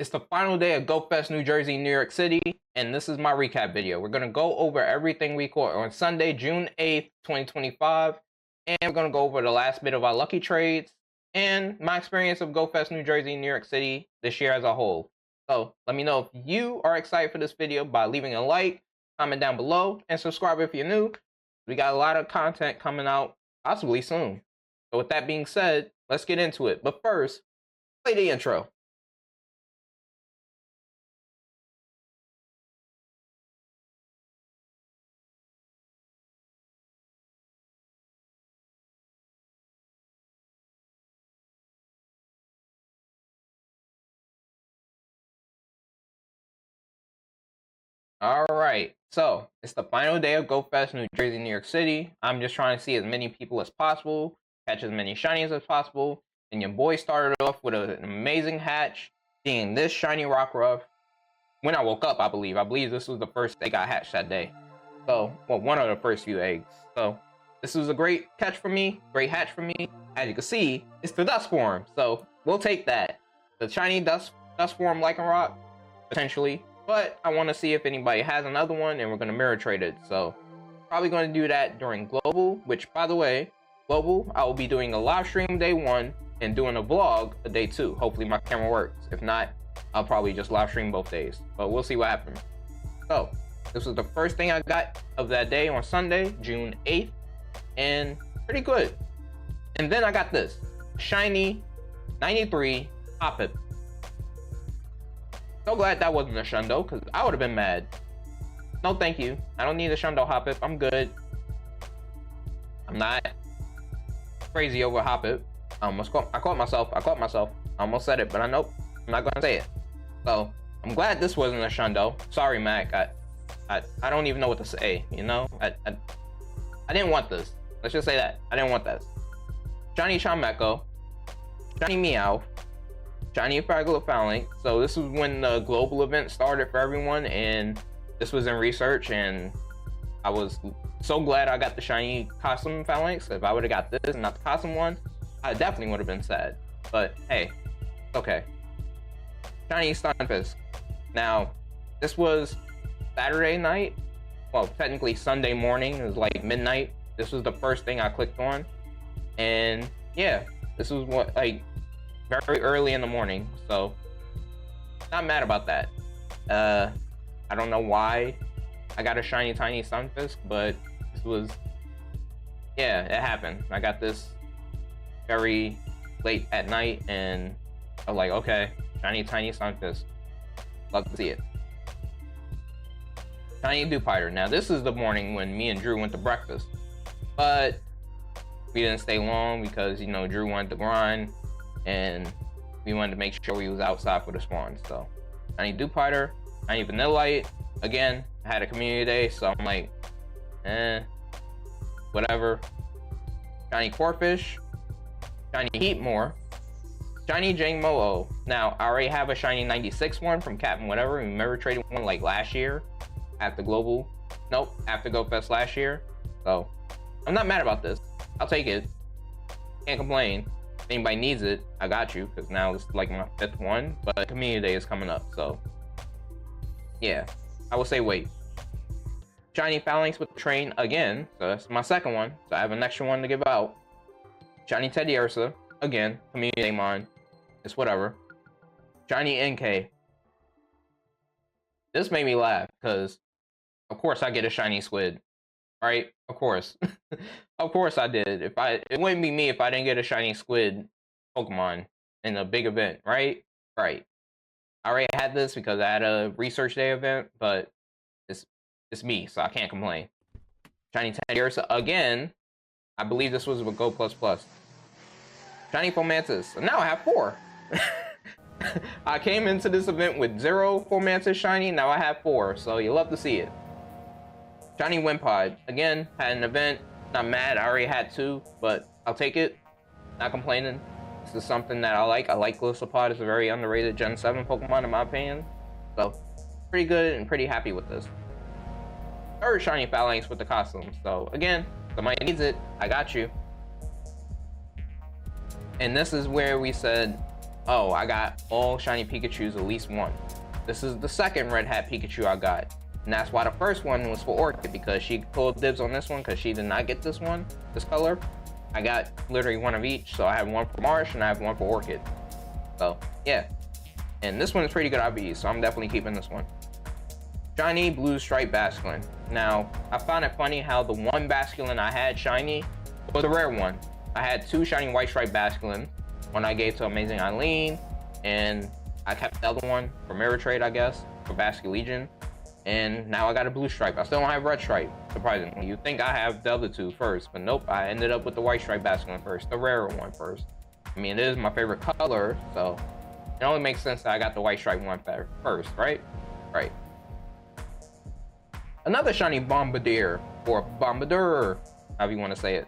It's the final day of GoFest New Jersey, New York City, and this is my recap video. We're going to go over everything we caught on Sunday, June 8th, 2025, and we're going to go over the last bit of our lucky trades and my experience of GoFest New Jersey, New York City this year as a whole. So let me know if you are excited for this video by leaving a like, comment down below, and subscribe if you're new. We got a lot of content coming out possibly soon. So with that being said, let's get into it. But first, play the intro. Alright, so it's the final day of GoFest New Jersey, New York City. I'm just trying to see as many people as possible, catch as many shinies as possible, and your boy started off with an amazing hatch, seeing this shiny rock ruff. When I woke up, I believe this was the first egg I hatched that day. So, well, one of the first few eggs. So, this was a great catch for me, great hatch for me. As you can see, it's the dust form, so we'll take that. The shiny dust form Lycanroc, potentially. But I want to see if anybody has another one, and we're going to mirror trade it. So, probably going to do that during Global, which, by the way, Global, I will be doing a live stream day 1 and doing a vlog a day 2. Hopefully my camera works. If not, I'll probably just live stream both days. But we'll see what happens. So, this was the first thing I got of that day on Sunday, June 8th. And pretty good. And then I got this. Shiny 93 Hoppip. So glad that wasn't a Shundo, because I would have been mad. No, thank you. I don't need a Shundo Hoppip. I'm good. I'm not crazy over Hoppip. I caught myself. I almost said it, but nope. I'm not going to say it. So, I'm glad this wasn't a Shundo. Sorry, Mac. I don't even know what to say, you know? I didn't want this. Let's just say that. I didn't want this. Shiny Chameko. Shiny Meow. Shiny Phalanx. So this was when the global event started for everyone, and this was in research, and I was so glad I got the shiny custom Phalanx. If I would have got this and not the custom one, I definitely would have been sad. But hey, okay. Shiny Stunfisk. Now, this was Saturday night. Well, technically Sunday morning. It was like midnight. This was the first thing I clicked on, and yeah, this was what, like, very early in the morning, so not mad about that. I don't know why I got a shiny tiny Stunfisk, but this was, yeah, it happened. I got this very late at night, and I was like, okay, shiny tiny Stunfisk. Love to see it. Shiny Dewpider. Now this is the morning when me and Drew went to breakfast, but we didn't stay long because, you know, Drew wanted to grind, and we wanted to make sure he was outside for the spawn. So, shiny Dewpider, shiny Vanillite. Again, I had a community day, so I'm like, whatever. Shiny Corphish, shiny Heatmore, shiny Jangmo-O. Now, I already have a shiny 96 one from Captain Whatever. Remember trading one like last year after Global? Nope, after GoFest last year. So, I'm not mad about this. I'll take it. Can't complain. If anybody needs it, I got you, because now it's like my 5th one, but community day is coming up, so yeah, I will say wait. Shiny Phalanx with the train again, so that's my 2nd one, so I have an extra one to give out. Shiny Teddiursa, again, community day mine, it's whatever. Shiny NK. This made me laugh, because of course I get a shiny squid, right? Of course. Of course I did. It wouldn't be me if I didn't get a shiny squid Pokemon in a big event, right? Right. I already had this because I had a research day event, but it's me, so I can't complain. Shiny Teddiursa again. I believe this was with Go Plus Plus. Shiny Fomantis. Now I have 4. I came into this event with 0 Fomantis shiny. Now I have 4, so you love to see it. Shiny Wimpod. Again, had an event. Not mad. I already had 2, but I'll take it. Not complaining. This is something that I like. I like Gliscopod. It's a very underrated Gen 7 Pokemon in my opinion. So, pretty good and pretty happy with this. 3rd shiny Phalanx with the costume. So, again, somebody needs it. I got you. And this is where we said Oh, I got all shiny Pikachus, at least one. This is the second Red Hat Pikachu I got. And that's why the first one was for Orchid, because she pulled dibs on this one because she did not get this one, this color. I got literally one of each, so I have one for Marsh and I have one for Orchid. So, yeah. And this one is pretty good IVs, so I'm definitely keeping this one. Shiny Blue Stripe Basculin. Now, I found it funny how the one Basculin I had shiny was a rare one. I had two shiny White Stripe Basculin. One I gave to Amazing Eileen, and I kept the other one for Mirror Trade, I guess, for Basculegion. And now I got a Blue Stripe. I still don't have Red Stripe, surprisingly. You'd think I have the other two first, but nope. I ended up with the White Stripe Basculin first, the rarer one first. I mean, it is my favorite color, so it only makes sense that I got the White Stripe one first, right? Right. Another shiny Bombardier, or Bombardier, however you want to say it.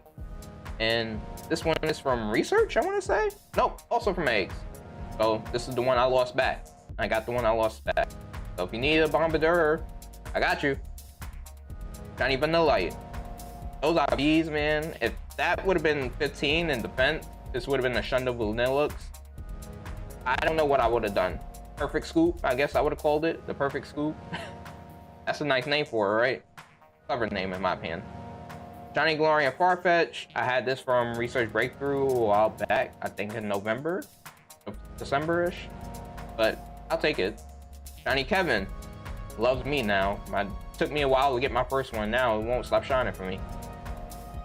And this one is from Research, I want to say? Nope, also from Eggs. So this is the one I lost back. I got the one I lost back. So if you need a Bombardier, I got you. Shiny Vanillite. Those IVs, man. If that would have been 15 in defense, this would have been a Shundo Vanillux. I don't know what I would have done. Perfect Scoop, I guess I would have called it. The Perfect Scoop. That's a nice name for it, right? Clever name in my opinion. Shiny Gloria Farfetch. I had this from Research Breakthrough a while back. I think in November, December-ish. But I'll take it. Shiny Kevin. Loves me now. It took me a while to get my first one. Now it won't stop shining for me.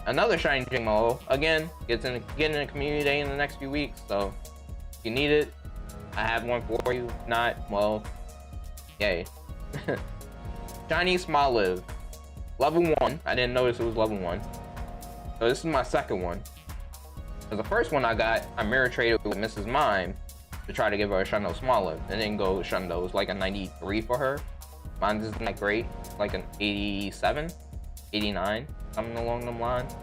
Another shiny Jingmo. Again, getting in the community day in the next few weeks. So if you need it, I have one for you. If not, well, yay. Shiny Smoliv. Level 1. I didn't notice it was level 1. So this is my second one. Because the first one I got, I mirror traded with Mrs. Mime to try to give her a Shundo Smoliv. It didn't go with Shundo. It was like a 93 for her. Mine isn't that great. Like an 87, 89, something along them lines.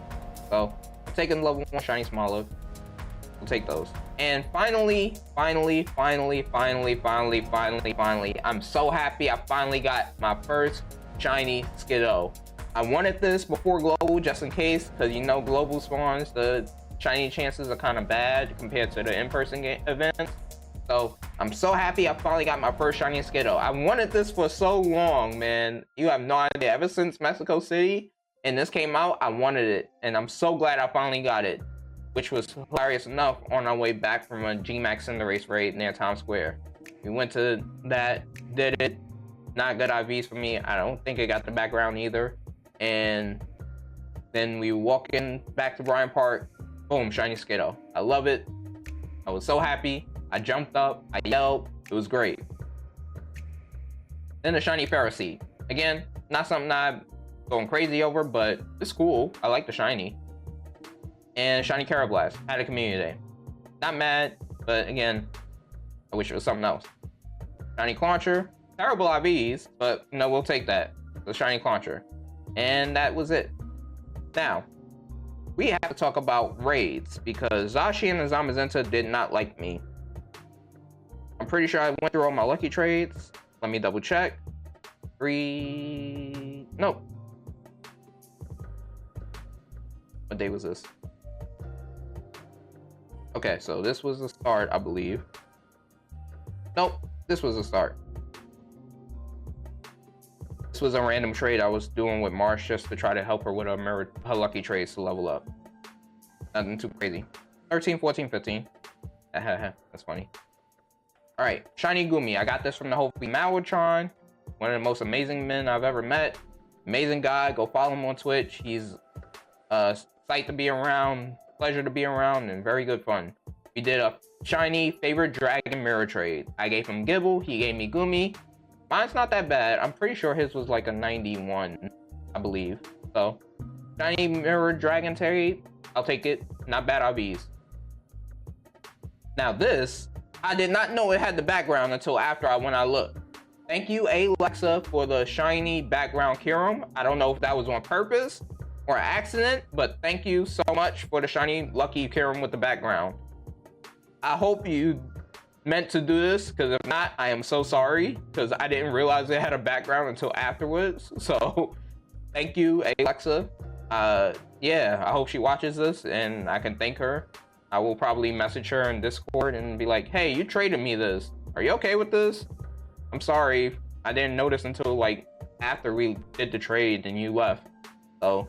So I'm taking level 1 shiny Smoliv. We'll take those. And finally, I'm so happy I finally got my first shiny Skiddo. I wanted this before Global just in case, because you know Global spawns, the shiny chances are kind of bad compared to the in-person events. So I'm so happy I finally got my first shiny Skiddo. I wanted this for so long, man. You have no idea. Ever since Mexico City and this came out, I wanted it. And I'm so glad I finally got it. Which was hilarious enough on our way back from a G-Max Cinderace raid near Times Square. We went to that, did it. Not good IVs for me. I don't think it got the background either. And then we walk in back to Bryant Park. Boom, shiny Skiddo. I love it. I was so happy. I jumped up. I yelled. It was great. Then the shiny Pharisee. Again, not something I'm going crazy over, but it's cool. I like the shiny. And shiny Carablast. Had a community day. Not mad, but again, I wish it was something else. Shiny Clauncher. Terrible IVs, but you know, we'll take that. The shiny Clauncher. And that was it. Now, we have to talk about raids because Zashi and Zamazenta did not like me. I'm pretty sure I went through all my lucky trades. Let me double check. Nope. What day was this? Okay, so this was the start, I believe. Nope, this was the start. This was a random trade I was doing with Marsh just to try to help her with her lucky trades to level up. Nothing too crazy. 13, 14, 15. That's funny. Alright, shiny Gumi. I got this from the Hopefully Malwatron. One of the most amazing men I've ever met. Amazing guy. Go follow him on Twitch. He's a sight to be around, pleasure to be around, and very good fun. We did a shiny favorite dragon mirror trade. I gave him Gibble. He gave me Gumi. Mine's not that bad. I'm pretty sure his was like a 91, I believe. So, shiny mirror dragon trade, I'll take it. Not bad IVs. Now this, I did not know it had the background until after when I looked. Thank you, Alexa, for the shiny background Kyurem. I don't know if that was on purpose or accident, but thank you so much for the shiny lucky Kyurem with the background. I hope you meant to do this, because if not, I am so sorry, because I didn't realize it had a background until afterwards. So thank you, Alexa. Yeah, I hope she watches this and I can thank her. I will probably message her in Discord and be like, hey, you traded me this. Are you okay with this? I'm sorry. I didn't notice until like after we did the trade and you left. So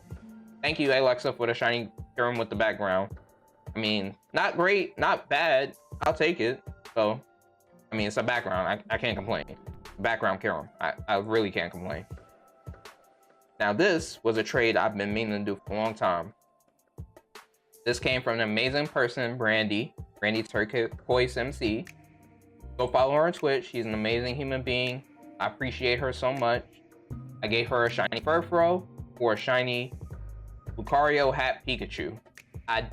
thank you, Alexa, for the shiny Kyurem with the background. I mean, not great, not bad. I'll take it. So, I mean, it's a background. I can't complain. Background Kyurem. I really can't complain. Now, this was a trade I've been meaning to do for a long time. This came from an amazing person, Brandy Turquoise MC. Go follow her on Twitch. She's an amazing human being. I appreciate her so much. I gave her a shiny Furfro or a shiny Lucario Hat Pikachu. I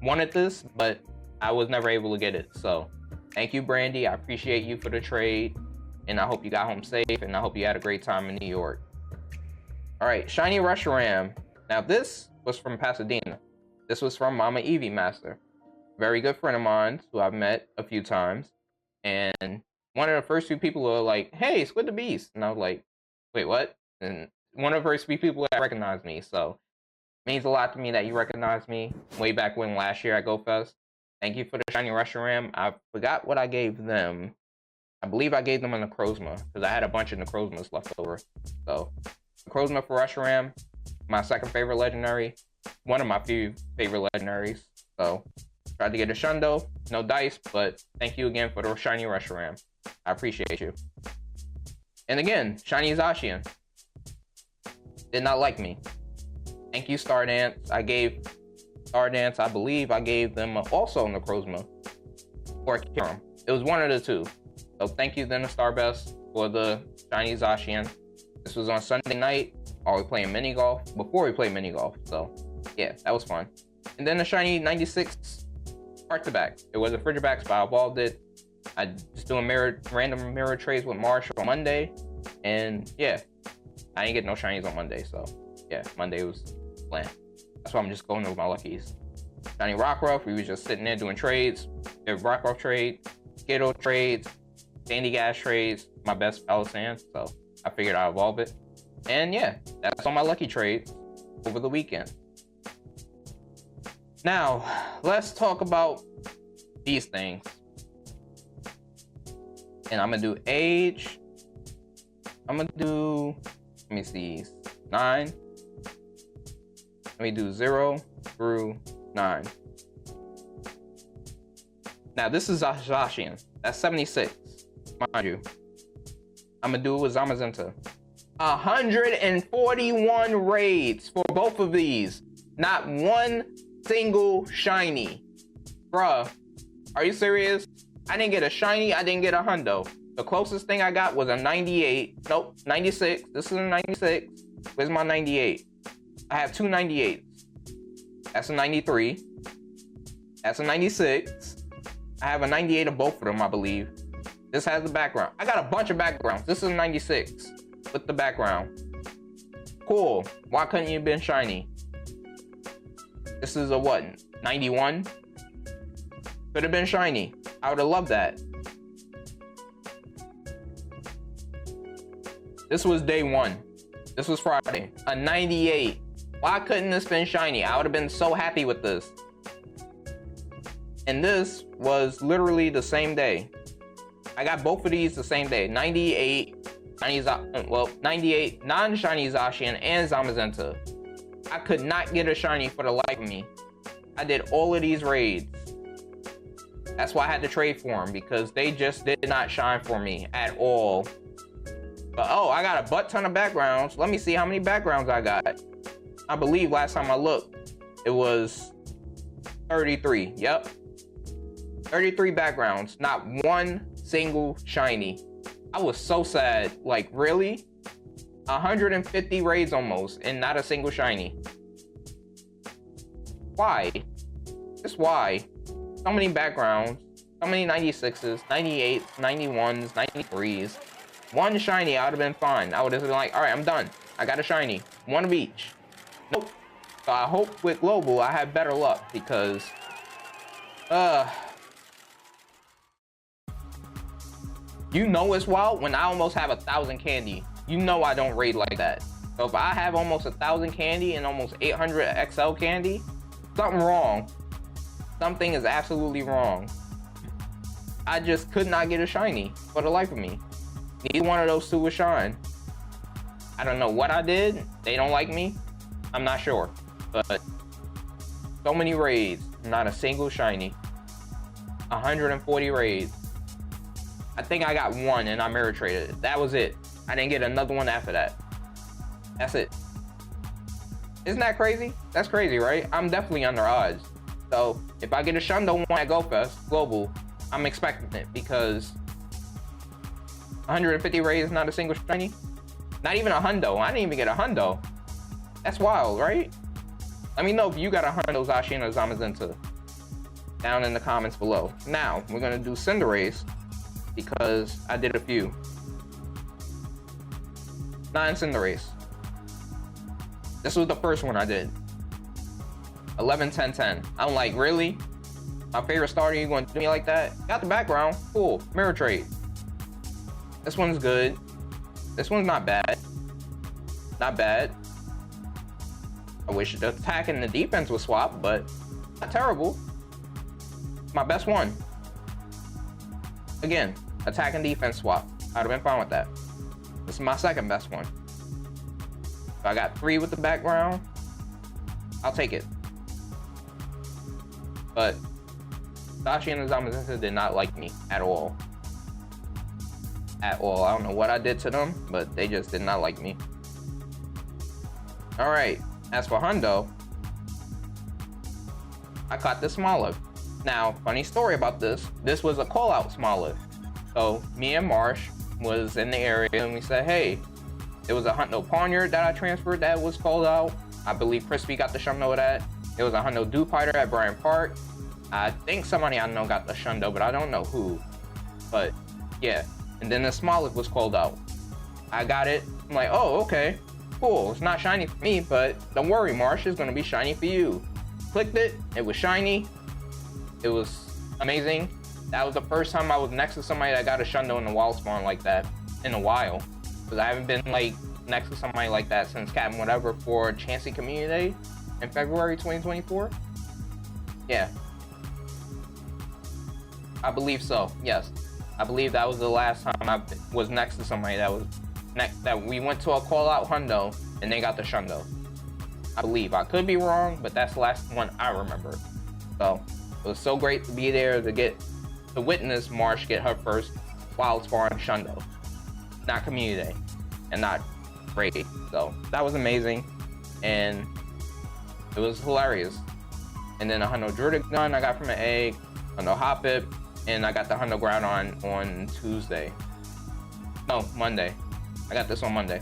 wanted this, but I was never able to get it. So thank you, Brandy. I appreciate you for the trade. And I hope you got home safe. And I hope you had a great time in New York. All right, shiny Reshiram. Now this was from Pasadena. This was from Mama Eevee Master. Very good friend of mine who I've met a few times. And one of the first few people were like, hey, SquidDaBeast's. And I was like, wait, what? And one of the first few people that recognized me. So it means a lot to me that you recognized me way back when last year at GoFest. Thank you for the shiny Reshiram. I forgot what I gave them. I believe I gave them a Necrozma because I had a bunch of Necrozmas left over. So Necrozma for Reshiram, my second favorite legendary. One of my few favorite legendaries. So tried to get a Shundo, no dice, but thank you again for the shiny Reshiram. I appreciate you. And again, shiny Zacian. Did not like me. Thank you, Stardance. I gave Stardance, I believe I gave them also Necrozma or Kyurem. It was one of the two. So thank you then to Starbest for the shiny Zacian. This was on Sunday night while we playing mini golf, before we played mini golf. So yeah, that was fun. And then the shiny 96 Arctibac. It was a Frigibax, but I evolved it. I just doing random mirror trades with Marshall on Monday. And yeah, I didn't get no shinies on Monday. So yeah, Monday was bland. That's why I'm just going over my luckies. Shiny Rockruff, we was just sitting there doing trades. Did Rockruff trade, Skittle trades, Sandy Gas trades, my best Palisand. So I figured I'd evolve it. And yeah, that's all my lucky trades over the weekend. Now, let's talk about these things. And I'm gonna do age. I'm gonna do, let me see, 9. Let me do 0 through 9. Now, this is Zacian. That's 76, mind you. I'm gonna do it with Zamazenta. 141 raids for both of these. Not one single shiny. Bruh, are you serious? I didn't get a shiny, I didn't get a hundo. The closest thing I got was a 98. Nope, 96. This is a 96. Where's my 98? I have two 98s. That's a 93. That's a 96. I have a 98 of both of them, I believe. This has the background. I got a bunch of backgrounds. This is a 96 with the background. Cool. Why couldn't you have been shiny? This is a what? 91? Could have been shiny. I would have loved that. This was day 1. This was Friday. A 98. Why couldn't this been shiny? I would have been so happy with this. And this was literally the same day. I got both of these the same day. 98 98 non-shiny Zacian and Zamazenta. I could not get a shiny for the life of me. I did all of these raids. That's why I had to trade for them, because they just did not shine for me at all. But oh, I got a butt ton of backgrounds. Let me see how many backgrounds I got. I believe last time I looked, it was 33. Yep. 33 backgrounds. Not one single shiny. I was so sad. Like, really? 150 raids almost, and not a single shiny. Why? Just why? So many backgrounds, so many 96s, 98s, 91s, 93s. One shiny, I would have been fine. I would have been like, all right, I'm done. I got a shiny. One of each. Nope. So I hope with Global, I have better luck, because, you know it's wild when I almost have 1,000 candy. You know I don't raid like that. So if I have almost 1,000 candy and almost 800 XL candy, something wrong. Something is absolutely wrong. I just could not get a shiny for the life of me. Neither one of those two was shine. I don't know what I did. They don't like me. I'm not sure. But so many raids, not a single shiny. 140 raids. I think I got one and I mirror traded it. That was it. I didn't get another one after that. That's it. Isn't that crazy? That's crazy, right? I'm definitely under odds. So if I get a Shundo one at GoFest Global, I'm expecting it because 150 raids, not a single shiny. Not even a hundo. I didn't even get a hundo. That's wild, right? Let me know if you got a hundo Zacian or Zamazenta down in the comments below. Now we're gonna do Cinderace because I did a few. 9 Cinderace. This was the first one I did. 11, 10, 10. I'm like, really? My favorite starter, you going to do me like that? Got the background. Cool. Mirror trade. This one's good. This one's not bad. Not bad. I wish the attack and the defense was swapped, but not terrible. My best one. Again, attack and defense swap. I'd have been fine with that. This is my second best one. So I got 3 with the background. I'll take it. But Zacian and Zamazenta did not like me at all. At all. I don't know what I did to them, but they just did not like me. Alright, as for Hundo, I caught this Smoliv. Now, funny story about this. This was a call-out Smoliv. So, me and Marsh was in the area and we said, hey, there was a Hundo Pawniard that I transferred that was called out. I believe Crispy got the Shundo of that. There was a Hundo Dewpider at Bryant Park. I think somebody I know got the Shundo, but I don't know who. But, yeah. And then the Smoliv was called out. I got it. I'm like, oh, okay. Cool. It's not shiny for me, but don't worry, Marsh, it's going to be shiny for you. Clicked it. It was shiny. It was amazing. That was the first time I was next to somebody that got a Shundo in the wild spawn like that in a while. Because I haven't been like next to somebody like that since Captain Whatever for Chansey Community Day in February 2024. Yeah. I believe so. Yes. I believe that was the last time I was next to somebody that was that we went to a call out Hundo and they got the Shundo. I believe. I could be wrong, but that's the last one I remember. So it was so great to be there to witness Marsh get her first wild spawn Shundo. Not Community Day and not raid. So that was amazing and it was hilarious. And then a Hundo Druidic Gun I got from an egg, Hundo Hoppip, and I got the Hundo Groudon on Tuesday. No, Monday. I got this on Monday.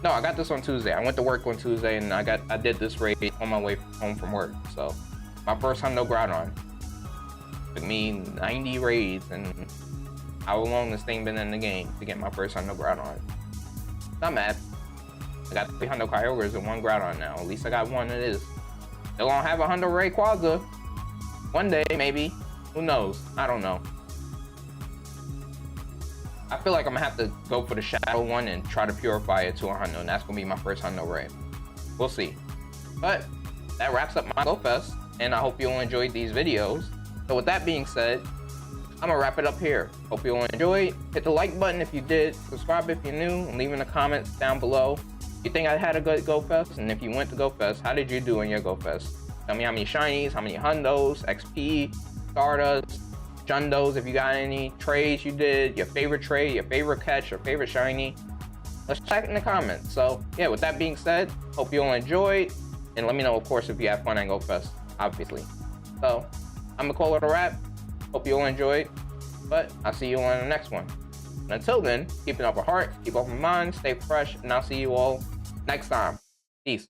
No, I got this on Tuesday. I went to work on Tuesday and I did this raid on my way home from work. So my first Hundo Groudon. Took me 90 raids and how long this thing been in the game to get my first Hundo Groudon. Not mad. I got 3 Hundo Kyogres and 1 Groudon now. At least I got one it is. They're gonna have a Hundo Rayquaza. One day, maybe. Who knows? I don't know. I feel like I'm gonna have to go for the Shadow one and try to purify it to a Hundo, and that's gonna be my first Hundo Ray. We'll see. But that wraps up my GoFest, and I hope you all enjoyed these videos. So with that being said, I'm gonna wrap it up here. Hope you all enjoyed. Hit the like button if you did, subscribe if you're new, and leave in the comments down below. You think I had a good GoFest? And if you went to GoFest, how did you do in your GoFest? Tell me how many shinies, how many Hundos, XP, Stardust, Shundos, if you got any trades you did, your favorite trade, your favorite catch, your favorite shiny. Let's chat in the comments. So yeah, with that being said, hope you all enjoyed, and let me know, of course, if you have fun at GoFest, obviously. So I'm gonna call it a wrap. Hope you all enjoyed, but I'll see you on the next one. And until then, keep an open heart, keep open mind, stay fresh, and I'll see you all next time. Peace.